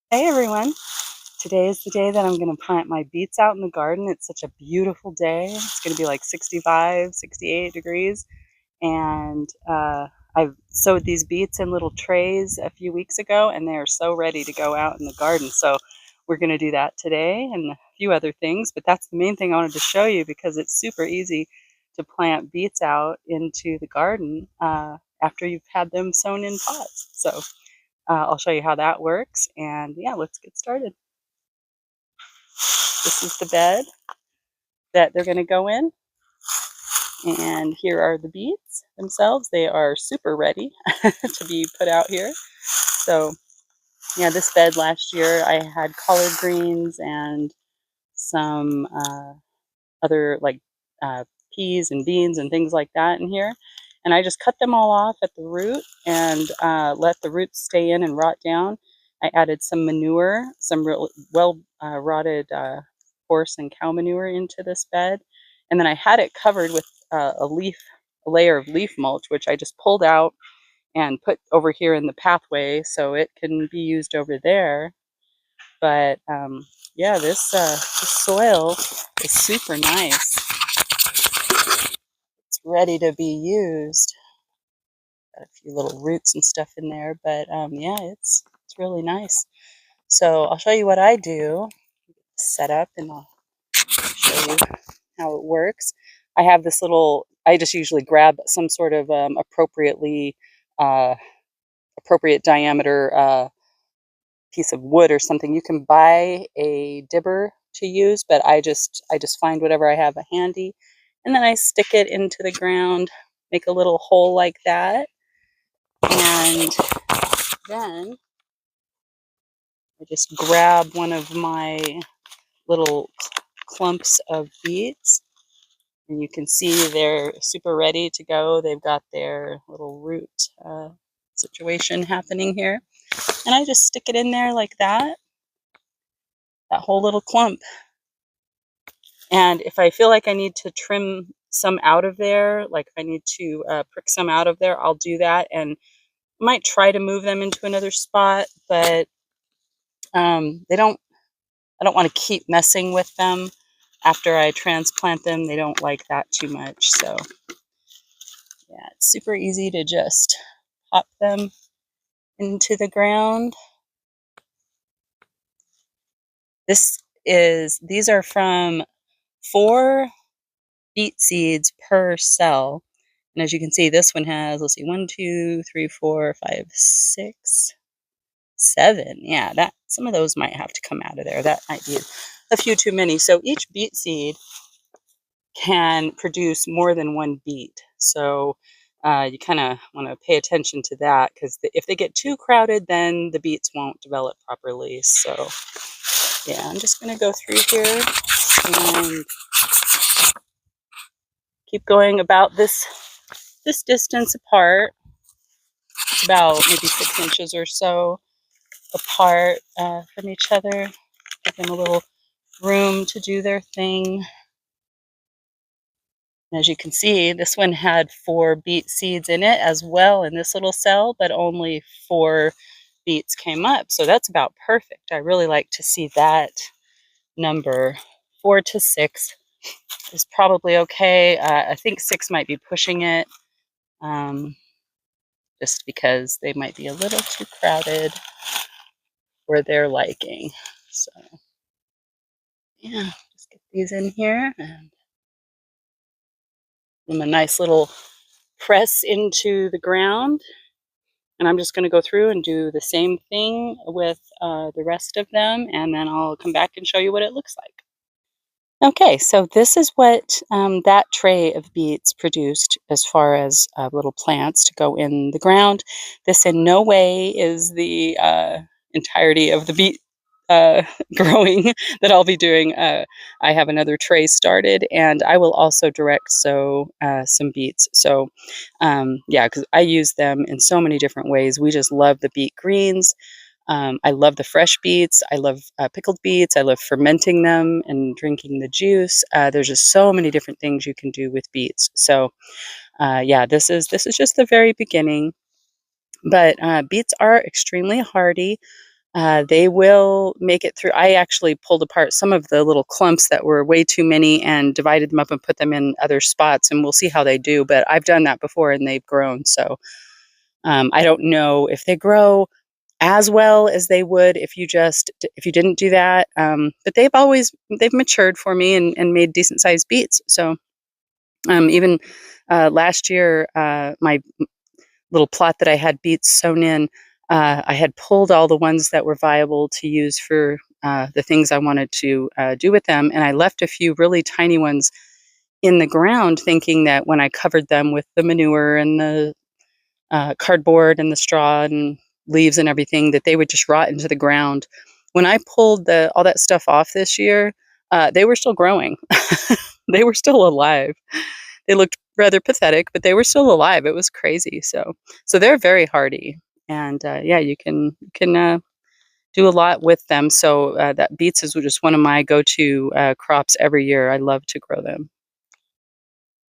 Hey everyone! Today is the day that I'm going to plant my beets out in the garden. It's such a beautiful day. It's going to be like 65, 68 degrees. And I've sowed these beets in little trays a few weeks ago, and they are so ready to go out in the garden. So we're going to do that today and a few other things. But that's the main thing I wanted to show you because it's super easy to plant beets out into the garden after you've had them sown in pots. So I'll show you how that works, and yeah, let's get started. This is the bed that they're going to go in, and here are the beets themselves. They are super ready to be put out here. So yeah, this bed last year I had collard greens and some other like peas and beans and things like that in here. And I just cut them all off at the root and let the roots stay in and rot down. I added some manure, some real well rotted horse and cow manure into this bed. And then I had it covered with a layer of leaf mulch, which I just pulled out and put over here in the pathway so it can be used over there. But yeah, this soil is super nice. It's ready to be used. Got a few little roots and stuff in there, but yeah, it's really nice. So I'll show you what I do. Set up, and I'll show you how it works. I have this little. I just usually grab some sort of uh, appropriate diameter piece of wood or something. You can buy a dibber to use, but I just find whatever I have handy, and then I stick it into the ground, make a little hole like that, and then I just grab one of my little clumps of beets, and you can see they're super ready to go. They've got their little root situation happening here, and I just stick it in there like that whole little clump. And if I feel like I need to trim some out of there, like if I need to prick some out of there, I'll do that, and might try to move them into another spot, but they don't. I don't want to keep messing with them after I transplant them. They don't like that too much. So yeah, it's super easy to just pop them into the ground. These are from 4 beet seeds per cell. And as you can see, this one has, let's see, 1, 2, 3, 4, 5, 6, 7. Yeah, that some of those might have to come out of there. That might be a few too many. So each beet seed can produce more than 1 beet. So you kind of want to pay attention to that, because if they get too crowded, then the beets won't develop properly. So yeah, I'm just going to go through here and keep going about this distance apart. It's about maybe 6 inches or so apart from each other. Give them a little room to do their thing. And as you can see, this one had 4 beet seeds in it as well in this little cell, but only 4 beets came up. So that's about perfect. I really like to see that number. 4 to 6 is probably okay. I think 6 might be pushing it, just because they might be a little too crowded for their liking. So yeah, just get these in here and give them a nice little press into the ground. And I'm just going to go through and do the same thing with the rest of them, and then I'll come back and show you what it looks like. Okay, so this is what that tray of beets produced as far as little plants to go in the ground. This in no way is the entirety of the beet growing that I'll be doing. I have another tray started, and I will also direct sow some beets. So yeah, because I use them in so many different ways. We just love the beet greens. I love the fresh beets. I love pickled beets. I love fermenting them and drinking the juice. There's just so many different things you can do with beets. So yeah, this is just the very beginning. But beets are extremely hardy. they will make it through. I actually pulled apart some of the little clumps that were way too many and divided them up and put them in other spots, and we'll see how they do. But I've done that before and they've grown. So I don't know if they grow as well as they would if you didn't do that. But they've matured for me and made decent sized beets. So even last year, my little plot that I had beets sown in, I had pulled all the ones that were viable to use for the things I wanted to do with them, and I left a few really tiny ones in the ground, thinking that when I covered them with the manure and the cardboard and the straw and leaves and everything, that they would just rot into the ground. When I pulled all that stuff off this year, they were still growing. They were still alive. They looked rather pathetic, but they were still alive. It was crazy. So they're very hardy, and yeah, you can do a lot with them. So that beets is just one of my go-to crops every year. I love to grow them.